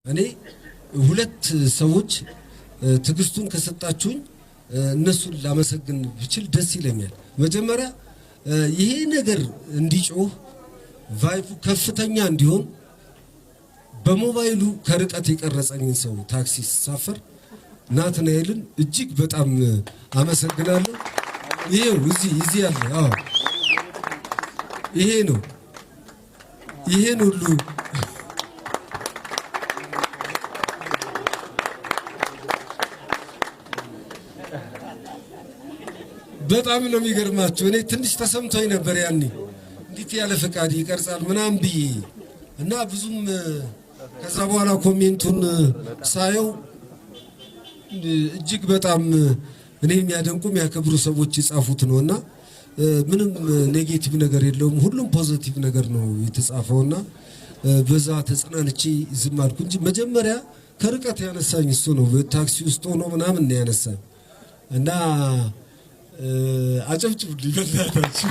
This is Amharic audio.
እኔ ሁለት ሰዎች ትግስቱን ከሰጣችሁኝ እነሱን ላመሰግን ብችል ደስ ይለኛል። መጀመሪያ ይሄ ነገር እንዲጮህ ቫይቡ ከፍተኛ እንዲሆን በሞባይሉ ከርቀት የቀረጸኝን ሰው ታክሲ ሳፈር ናትናኤልን እጅግ በጣም አመሰግናለሁ። ይሄው እዚህ ያለ ይሄ ነው። ይሄን ሁሉ በጣም ነው የሚገርማችሁ። እኔ ትንሽ ተሰምቶኝ ነበር ያኔ እንዴት ያለ ፈቃድ ይቀርጻል ምናምን ብዬ እና ብዙም ከዛ በኋላ ኮሜንቱን ሳየው እጅግ በጣም እኔ የሚያደንቁ የሚያከብሩ ሰዎች የጻፉት ነውና ምንም ኔጌቲቭ ነገር የለውም። ሁሉም ፖዚቲቭ ነገር ነው የተጻፈውና በዛ ተጽናንቼ ዝም አልኩ እንጂ መጀመሪያ ከርቀት ያነሳኝ እሱ ነው። ታክሲ ውስጥ ሆኖ ምናምን ነው ያነሳኝ እና አጨብጭቡ ሊበላታችሁ